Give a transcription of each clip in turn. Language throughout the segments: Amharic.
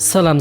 ሰላም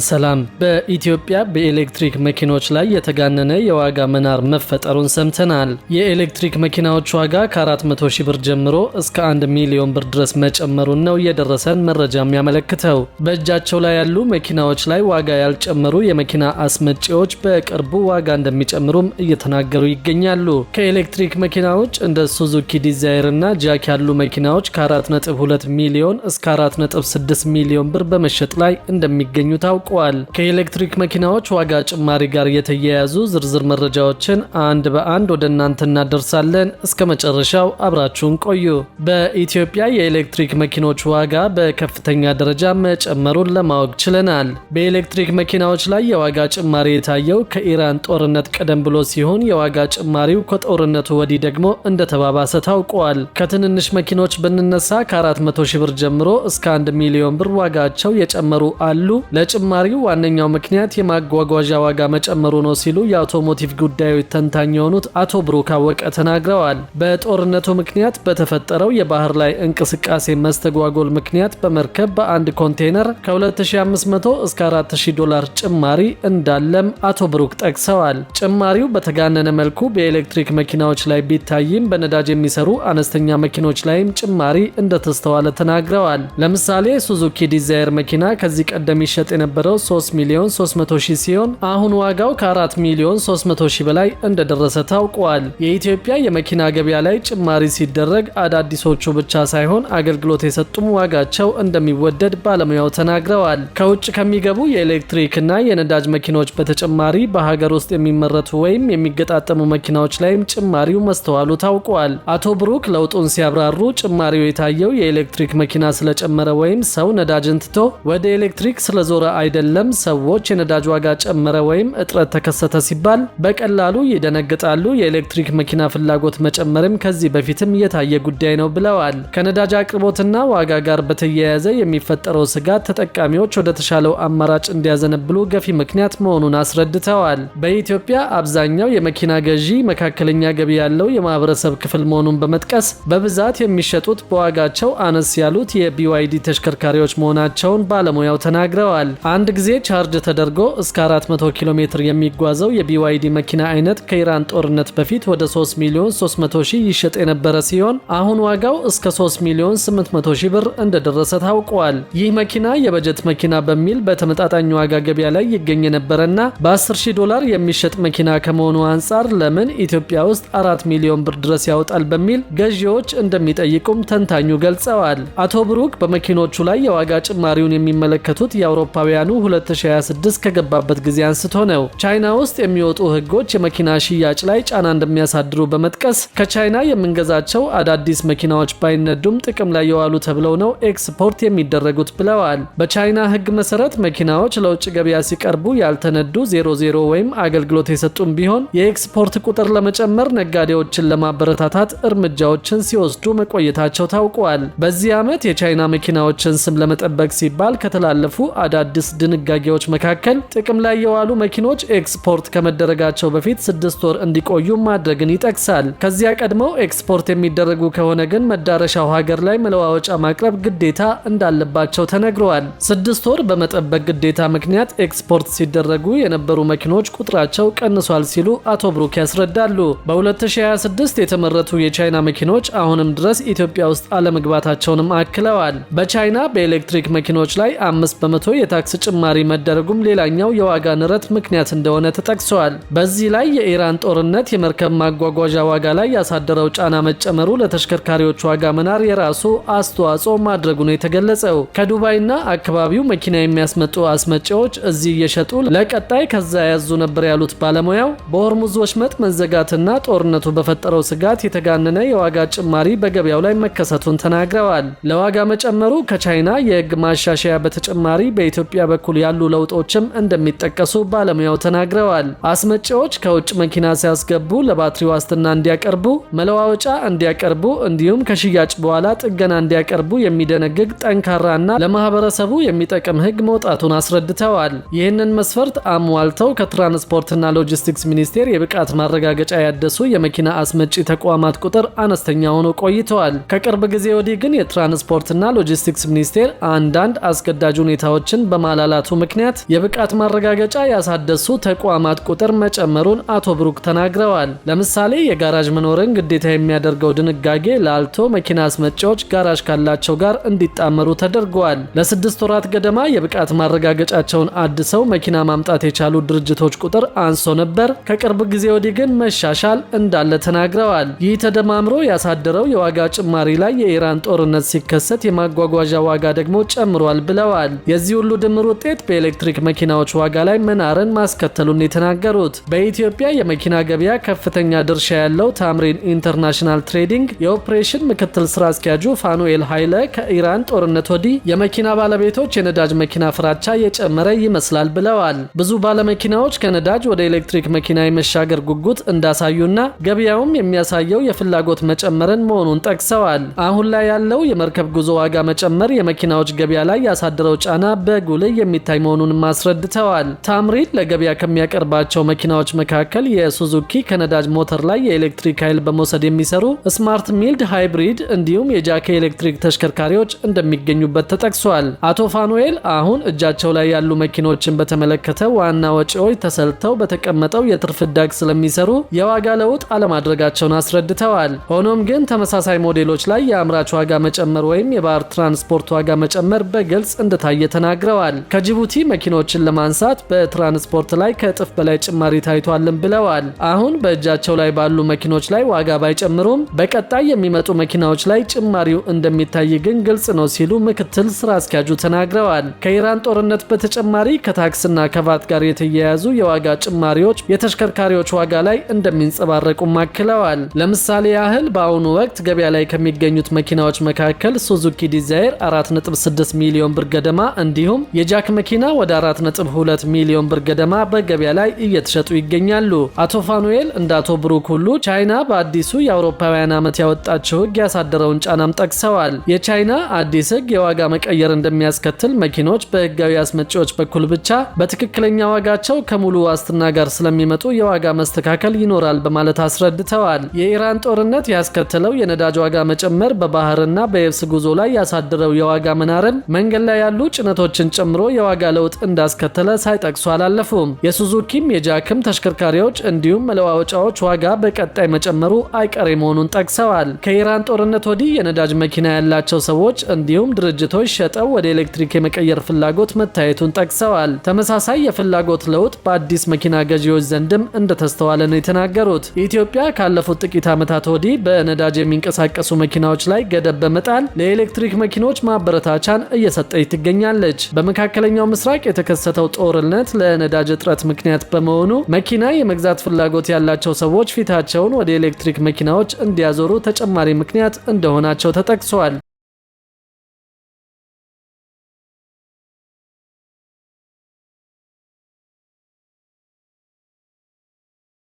በኢትዮጵያ በኤሌክትሪክ መኪኖች ላይ የተጋነነ የዋጋ መናር መፈጠሩን ሰምተናል። የኤሌክትሪክ መኪናዎች ዋጋ ከ400 ሺህ ብር ጀምሮ እስከ 1 ሚሊዮን ብር ድረስ መጨመሩን ነው የደረሰን መረጃ የሚያመለክተው። በእጃቸው ላይ ያሉ መኪናዎች ላይ ዋጋ ያልጨመሩ የመኪና አስመጪዎች በቅርቡ ዋጋ እንደሚጨምሩም እየተናገሩ ይገኛሉ። ከኤሌክትሪክ መኪናዎች እንደ ሱዙኪ ዲዛይር እና ጃክ ያሉ መኪናዎች ከ4.2 ሚሊዮን እስከ 4.6 ሚሊዮን ብር በመሸጥ ላይ እንደሚገኙ ታውቋል። ከኤሌክትሪክ መኪናዎች ዋጋ ጭማሪ ጋር የተያያዙ ዝርዝር መረጃዎችን አንድ በአንድ ወደ እናንተ እናደርሳለን። እስከ መጨረሻው አብራችሁን ቆዩ። በኢትዮጵያ የኤሌክትሪክ መኪኖች ዋጋ በከፍተኛ ደረጃ መጨመሩን ለማወቅ ችለናል። በኤሌክትሪክ መኪናዎች ላይ የዋጋ ጭማሪ የታየው ከኢራን ጦርነት ቀደም ብሎ ሲሆን የዋጋ ጭማሪው ከጦርነቱ ወዲህ ደግሞ እንደተባባሰ ታውቋል። ከትንንሽ መኪኖች ብንነሳ ከ400 ሺህ ብር ጀምሮ እስከ 1 ሚሊዮን ብር ዋጋቸው የጨመሩ አሉ። ለጭማሪው ዋነኛው ምክንያት የማጓጓዣ ዋጋ መጨመሩ ነው ሲሉ የአውቶሞቲቭ ጉዳዮች ተንታኝ የሆኑት አቶ ብሩክ አወቀ ተናግረዋል። በጦርነቱ ምክንያት በተፈጠረው የባህር ላይ እንቅስቃሴ መስተጓጎል ምክንያት በመርከብ በአንድ ኮንቴነር ከ2500 እስከ 4000 ዶላር ጭማሪ እንዳለም አቶ ብሩክ ጠቅሰዋል። ጭማሪው በተጋነነ መልኩ በኤሌክትሪክ መኪናዎች ላይ ቢታይም በነዳጅ የሚሰሩ አነስተኛ መኪኖች ላይም ጭማሪ እንደተስተዋለ ተናግረዋል። ለምሳሌ ሱዙኪ ዲዛይር መኪና ከዚህ ቀደም ይሸጥ የነበረው 3 ሚሊዮን 300 ሺህ ሲሆን አሁን ዋጋው ከ4 ሚሊዮን 300 ሺህ በላይ እንደደረሰ ታውቋል። የኢትዮጵያ የመኪና ገበያ ላይ ጭማሪ ሲደረግ አዳዲሶቹ ብቻ ሳይሆን አገልግሎት የሰጡም ዋጋቸው እንደሚወደድ ባለሙያው ተናግረዋል። ከውጭ ከሚገቡ የኤሌክትሪክና የነዳጅ መኪኖች በተጨማሪ በሀገር ውስጥ የሚመረቱ ወይም የሚገጣጠሙ መኪናዎች ላይም ጭማሪው መስተዋሉ ታውቋል። አቶ ብሩክ ለውጡን ሲያብራሩ ጭማሪው የታየው የኤሌክትሪክ መኪና ስለጨመረ ወይም ሰው ነዳጅን ትቶ ወደ ኤሌክትሪክ ስለዞረ አይደለም። ሰዎች የነዳጅ ዋጋ ጨመረ ወይም እጥረት ተከሰተ ሲባል በቀላሉ ይደነግጣሉ። የኤሌክትሪክ መኪና ፍላጎት መጨመርም ከዚህ በፊትም የታየ ጉዳይ ነው ብለዋል። ከነዳጅ አቅርቦትና ዋጋ ጋር በተያያዘ የሚፈጠረው ስጋት ተጠቃሚዎች ወደ ተሻለው አማራጭ እንዲያዘነብሉ ገፊ ምክንያት መሆኑን አስረድተዋል። በኢትዮጵያ አብዛኛው የመኪና ገዢ መካከለኛ ገቢ ያለው የማህበረሰብ ክፍል መሆኑን በመጥቀስ በብዛት የሚሸጡት በዋጋቸው አነስ ያሉት የቢዋይዲ ተሽከርካሪዎች መሆናቸውን ባለሙያው ተናግረዋል። አንድ ጊዜ ቻርጅ ተደርጎ እስከ 400 ኪሎ ሜትር የሚጓዘው የቢዋይዲ መኪና አይነት ከኢራን ጦርነት በፊት ወደ 3 ሚሊዮን 300 ሺህ ይሸጥ የነበረ ሲሆን አሁን ዋጋው እስከ 3 ሚሊዮን 800 ሺህ ብር እንደደረሰ ታውቋል። ይህ መኪና የበጀት መኪና በሚል በተመጣጣኝ ዋጋ ገበያ ላይ ይገኝ የነበረና በ10,000 ዶላር የሚሸጥ መኪና ከመሆኑ አንጻር ለምን ኢትዮጵያ ውስጥ 4 ሚሊዮን ብር ድረስ ያወጣል በሚል ገዢዎች እንደሚጠይቁም ተንታኙ ገልጸዋል። አቶ ብሩክ በመኪኖቹ ላይ የዋጋ ጭማሪውን የሚመለከቱት የአውሮፓውያኑ 2026 ከገባበት ጊዜ አንስቶ ነው። ቻይና ውስጥ የሚወጡ ህጎች የመኪና ሽያጭ ላይ ጫና እንደሚያሳድሩ በመጥቀስ ከቻይና የምንገዛቸው አዳዲስ መኪናዎች ባይነዱም ጥቅም ላይ የዋሉ ተብለው ነው ኤክስፖርት የሚደረጉት ብለዋል። በቻይና ህግ መሰረት መኪናዎች ለውጭ ገበያ ሲቀርቡ ያልተነዱ 00 ወይም አገልግሎት የሰጡም ቢሆን የኤክስፖርት ቁጥር ለመጨመር ነጋዴዎችን ለማበረታታት እርምጃዎችን ሲወስዱ መቆየታቸው ታውቋል። በዚህ ዓመት የቻይና መኪናዎችን ስም ለመጠበቅ ሲባል ከተላለፉ አዳዲስ ድንጋጌዎች መካከል ጥቅም ላይ የዋሉ መኪኖች ኤክስፖርት ከመደረጋቸው በፊት 6 ወር እንዲቆዩ ማድረግን ይጠቅሳል። ከዚያ ቀድመው ኤክስፖርት የሚደረጉ ከሆነ ግን መዳረሻው ሀገር ላይ መለዋወጫ ማቅረብ ግዴታ እንዳለባቸው ተነግረዋል። 6 ወር በመጠበቅ ግዴታ ምክንያት ኤክስፖርት ሲደረጉ የነበሩ መኪኖች ቁጥራቸው ቀንሷል ሲሉ አቶ ብሩክ ያስረዳሉ። በ2026 የተመረቱ የቻይና መኪኖች አሁንም ድረስ ኢትዮጵያ ውስጥ አለመግባታቸውንም አክለዋል። በቻይና በኤሌክትሪክ መኪኖች ላይ 5% የታክስ ጭማሪ መደረጉም ሌላኛው የዋጋ ንረት ምክንያት እንደሆነ ተጠቅሷል። በዚህ ላይ የኢራን ጦርነት የመርከብ ማጓጓዣ ዋጋ ላይ ያሳደረው ጫና መጨመሩ ለተሽከርካሪዎች ዋጋ መናር የራሱ አስተዋጽኦ ማድረጉ ነው የተገለጸው። ከዱባይና አካባቢው መኪና የሚያስመጡ አስመጪዎች እዚህ እየሸጡ ለቀጣይ ከዛ ያዙ ነበር ያሉት ባለሙያው በሆርሙዝ ወሽመጥ መዘጋትና ጦርነቱ በፈጠረው ስጋት የተጋነነ የዋጋ ጭማሪ በገበያው ላይ መከሰቱን ተናግረዋል። ለዋጋ መጨመሩ ከቻይና የህግ ማሻሻያ በተጨማሪ በኢትዮጵያ በኩል ያሉ ለውጦችም እንደሚጠቀሱ ባለሙያው ተናግረዋል። አስመጪዎች ከውጭ መኪና ሲያስገቡ ለባትሪ ዋስትና እንዲያቀርቡ፣ መለዋወጫ እንዲያቀርቡ እንዲሁም ከሽያጭ በኋላ ጥገና እንዲያቀርቡ የሚደነግግ ጠንካራና ለማህበረሰቡ የሚጠቅም ህግ መውጣቱን አስረድተዋል። ይህንን መስፈርት አሟልተው ከትራንስፖርትና ሎጂስቲክስ ሚኒስቴር የብቃት ማረጋገጫ ያደሱ የመኪና አስመጪ ተቋማት ቁጥር አነስተኛ ሆኖ ቆይተዋል። ከቅርብ ጊዜ ወዲህ ግን የትራንስፖርትና ሎጂስቲክስ ሚኒስቴር አንዳንድ አስገዳጅ ሁኔታዎችን በማላላቱ ምክንያት የብቃት ማረጋገጫ ያሳደሱ ተቋማት ቁጥር መጨመሩን አቶ ብሩክ ተናግረዋል። ለምሳሌ የጋራዥ መኖርን ግዴታ የሚያደርገው ድንጋጌ ላልቶ መኪና አስመጪዎች ጋራዥ ካላቸው ጋር እንዲጣመሩ ተደርገዋል። ለ6 ወራት ገደማ የብቃት ማረጋገጫቸውን አድሰው መኪና ማምጣት የቻሉ ድርጅቶች ቁጥር አንሶ ነበር። ከቅርብ ጊዜ ወዲህ ግን መሻሻል እንዳለ ተናግረዋል። ይህ ተደማምሮ ያሳደረው የዋጋ ጭማሪ ላይ የኢራን ጦርነት ሲከሰት የማጓጓዣ ዋጋ ደግሞ ጨምሯል ብለዋል። የዚህ ሁሉ ድምር ውጤት በኤሌክትሪክ መኪናዎች ዋጋ ላይ መናርን ማስከተሉን የተናገሩት በኢትዮጵያ የመኪና ገበያ ከፍተኛ ድርሻ ያለው ታምሪን ኢንተርናሽናል ትሬዲንግ የኦፕሬሽን ምክትል ስራ አስኪያጁ ፋኑኤል ኃይለ ከኢራን ጦርነት ወዲህ የመኪና ባለቤቶች የነዳጅ መኪና ፍራቻ የጨመረ ይመስላል ብለዋል። ብዙ ባለመኪናዎች ከነዳጅ ወደ ኤሌክትሪክ መኪና የመሻገር ጉጉት እንዳሳዩና ገበያውም የሚያሳየው የፍላጎት መጨመርን መሆኑን ጠቅሰዋል። አሁን ላይ ያለው የመርከብ ጉዞ ዋጋ መጨመር የመኪናዎች ገበያ ላይ ያሳደረው ጫና በጉልህ የሚታይ መሆኑንም አስረድተዋል። ታምሪን ለገበያ ከሚያቀርባቸው መኪናዎች መካከል የሱዙኪ ከነዳጅ ሞተር ላይ የኤሌክትሪክ ኃይል በመውሰድ የሚሰሩ ስማርት ሚልድ ሃይብሪድ እንዲሁም የጃክ ኤሌክትሪክ ተሽከርካሪዎች እንደሚገኙበት ተጠቅሷል። አቶ ፋኑኤል አሁን እጃቸው ላይ ያሉ መኪኖችን በተመለከተ ዋና ወጪዎች ተሰልተው በተቀመጠው የትርፍ ዳግ ስለሚሰሩ የዋጋ ለውጥ አለማድረጋቸውን አስረድተዋል። ሆኖም ግን ተመሳሳይ ሞዴሎች ላይ የአምራች ዋጋ መጨመር ወይም የባህር ትራንስፖርት ዋጋ መጨመር በግልጽ እንደታየ ተናግረዋል። ከጅቡቲ መኪኖችን ለማንሳት በትራንስፖርት ላይ ከእጥፍ በላይ ጭማሪ ታይቷልን ብለዋል። አሁን በእጃቸው ላይ ባሉ መኪኖች ላይ ዋጋ ባይጨምሩም በቀጣይ የሚመጡ መኪናዎች ላይ ጭማሪው እንደሚታይ ግን ግልጽ ነው ሲሉ ምክትል ስራ አስኪያጁ ተናግረዋል። ከኢራን ጦርነት በተጨማሪ ከታክስና ከቫት ጋር የተያያዙ የዋጋ ጭማሪዎች የተሽከርካሪዎች ዋጋ ላይ እንደሚንጸባረቁ አክለዋል። ለምሳሌ ያህል በአሁኑ ወቅት ገበያ ላይ ከሚገኙት መኪናዎች መካከል ሱዙኪ ዲዛይር 4.6 ሚሊዮን ብር ገደማ እንዲሁም የጃክ መኪና ወደ 4.2 ሚሊዮን ብር ገደማ በገበያ ላይ እየተሸጡ ይገኛሉ። አቶ ፋኑኤል እንደ አቶ ብሩክ ሁሉ ቻይና በአዲሱ የአውሮፓውያን ዓመት ያወጣቸው ሕግ ያሳደረውን ጫናም ጠቅሰዋል። የቻይና አዲስ ሕግ የዋጋ መቀየር እንደሚያስከትል መኪኖች በህጋዊ አስመጪዎች በኩል ብቻ በትክክለኛ ዋጋቸው ከሙሉ ዋስትና ጋር ስለሚመጡ የዋጋ መስተካከል ይኖራል በማለት አስረድተዋል። የኢራን ጦርነት ያስከተለው የነዳጅ ዋጋ መጨመር በባህርና በየብስ ጉዞ ላይ ያሳደረው የዋጋ መናርም መንገድ ላይ ያሉ ጭነቶችን ጨምሮ የዋጋ ለውጥ እንዳስከተለ ሳይጠቅሱ አላለፉም። የሱዙኪም የጃክም ተሽከርካሪዎች እንዲሁም መለዋወጫዎች ዋጋ በቀጣይ መጨመሩ አይቀሬ መሆኑን ጠቅሰዋል። ከኢራን ጦርነት ወዲህ የነዳጅ መኪና ያላቸው ሰዎች እንዲሁም ድርጅቶች ሸጠው ወደ ኤሌክትሪክ የመቀየር ፍላጎት መታየቱን ጠቅሰዋል። ተመሳሳይ የፍላጎት ለውጥ በአዲስ መኪና ገዢዎች ዘንድም እንደተስተዋለ ነው የተናገሩት። ኢትዮጵያ ካለፉት ጥቂት ዓመታት ወዲህ በነዳጅ የሚንቀሳቀሱ መኪናዎች ላይ ገደብ በመጣል ለኤሌክትሪክ መኪኖች ማበረታቻን እየሰጠች ትገኛለች። በመካከለኛው ምስራቅ የተከሰተው ጦርነት ለነዳጅ እጥረት ምክንያት በመሆኑ መኪና የመግዛት ፍላጎት ያላቸው ሰዎች ፊታቸውን ወደ ኤሌክትሪክ መኪናዎች እንዲያዞሩ ተጨማሪ ምክንያት እንደሆናቸው ተጠቅሷል።